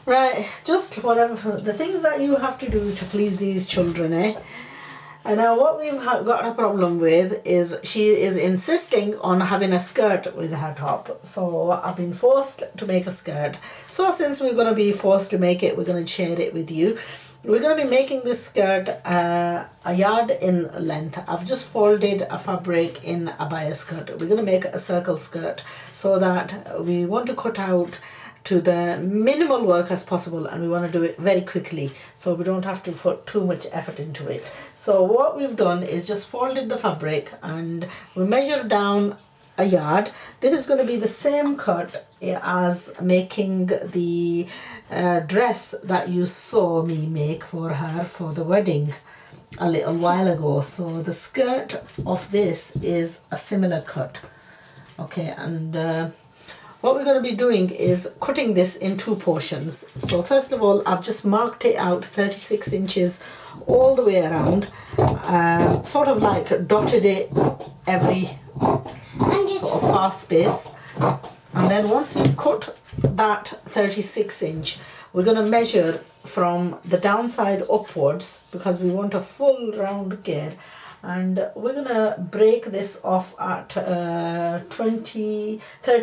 Right, just whatever, the things that you have to do to please these children, eh? And now what we've got a problem with is she is insisting on having a skirt with her top. So I've been forced to make a skirt. So since we're going to be forced to make it, we're going to share it with you. We're going to be making this skirt a yard in length. I've just folded a fabric in a bias skirt. We're going to make a circle skirt so that we want to cut out to the minimal work as possible, and we want to do it very quickly so we don't have to put too much effort into it. So what we've done is just folded the fabric and we measure down a yard. This is going to be the same cut as making the dress that you saw me make for her for the wedding a little while ago. So the skirt of this is a similar cut. Okay, and what we're going to be doing is cutting this in two portions. So first of all, I've just marked it out 36 inches all the way around, sort of like dotted it every sort of far space. And then once we've cut that 36 inch, we're going to measure from the downside upwards because we want a full round gear. And we're going to break this off at 30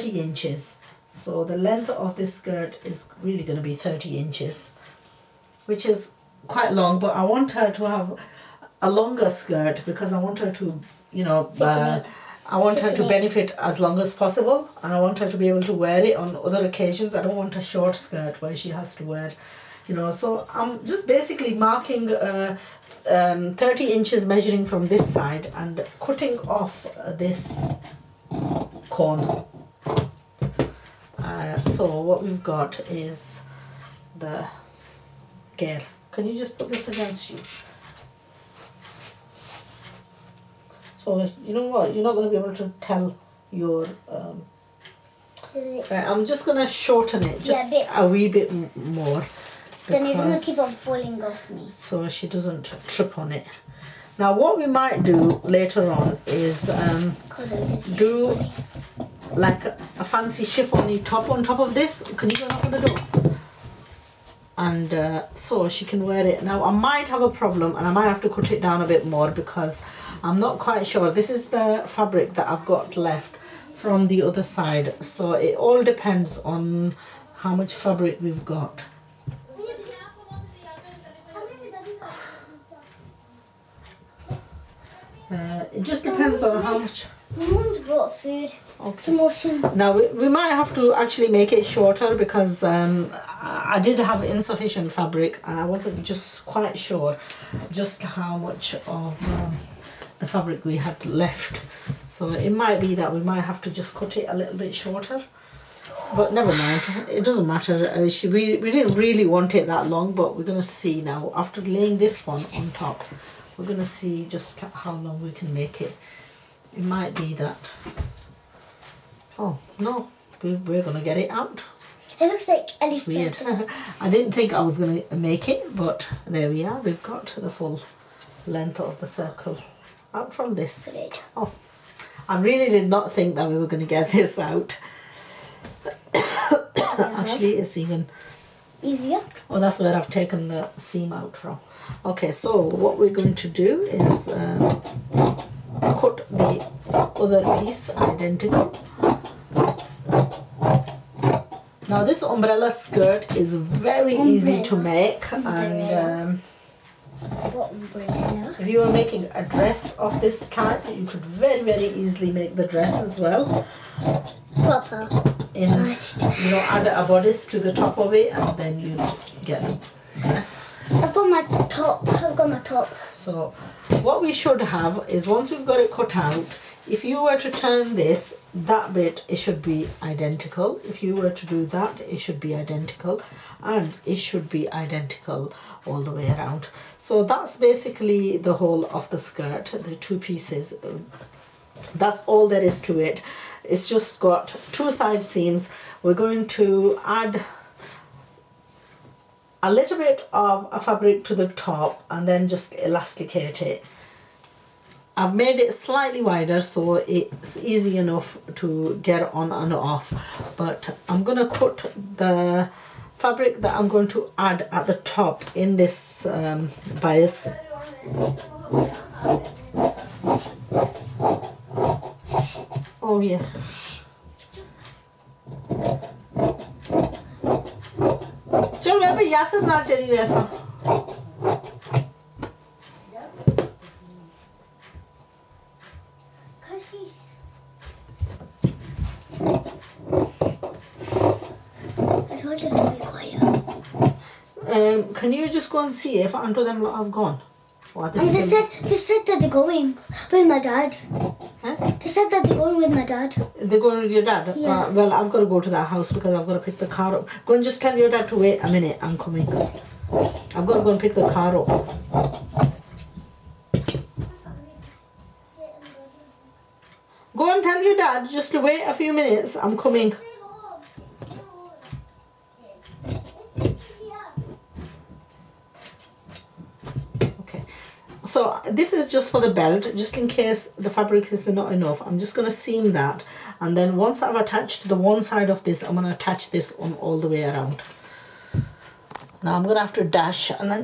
inches. So the length of this skirt is really going to be 30 inches, which is quite long, but I want her to have a longer skirt because I want her to, you know, I want her to benefit as long as possible, and I want her to be able to wear it on other occasions. I don't want a short skirt where she has to wear, you know. So I'm just basically marking 30 inches, measuring from this side and cutting off this corner. So what we've got is the gear. Can you just put this against you? So you know what, you're not going to be able to tell your right, I'm just going to shorten it just a wee bit more. Then it doesn't keep on falling off me. So she doesn't trip on it. Now what we might do later on is do like a fancy chiffon top on top of this. Can you go knock on the door? And so she can wear it. Now I might have a problem and I might have to cut it down a bit more because I'm not quite sure. This is the fabric that I've got left from the other side. So it all depends on how much fabric we've got. It just depends on how much. My mum's brought food. Okay. Now we might have to actually make it shorter because I did have insufficient fabric and I wasn't just quite sure just how much of the fabric we had left. So it might be that we might have to just cut it a little bit shorter. But never mind, it doesn't matter. We didn't really want it that long, but we're going to see now. After laying this one on top, we're going to see just how long we can make it. It might be that... Oh, no, we're going to get it out. It looks like it's weird. I didn't think I was going to make it, but there we are. We've got the full length of the circle out from this. Great. Oh, I really did not think that we were going to get this out. Actually, it's even easier. Oh, that's where I've taken the seam out from. Okay, so what we're going to do is cut the other piece identical. Now this umbrella skirt is very easy to make, and if you were making a dress of this type, you could very, very easily make the dress as well. Proper. You know, add a bodice to the top of it, and then you get the dress. I've got my top. So what we should have is, once we've got it cut out, if you were to turn this, that bit, it should be identical. If you were to do that, it should be identical, and it should be identical all the way around. So that's basically the whole of the skirt, the two pieces. That's all there is to it. It's just got two side seams. We're going to add a little bit of a fabric to the top and then just elasticate it. I've made it slightly wider so it's easy enough to get on and off, but I'm going to cut the fabric that I'm going to add at the top in this bias. Oh yeah. चल मैं भी यासर ना चली वैसा I told you to be quiet. Can you just go and see if Aunt them lot have gone? Or And they said that they're going with my dad. Huh? They said that they're going with my dad. They're going with your dad? Yeah. Well, I've got to go to that house because I've got to pick the car up. Go and just tell your dad to wait a minute. I'm coming. I've got to go and pick the car up. Go and tell your dad just to wait a few minutes. I'm coming. Okay. So this is just for the belt, just in case the fabric is not enough. I'm just going to seam that. And then once I've attached the one side of this, I'm going to attach this on all the way around. Now I'm going to have to dash and then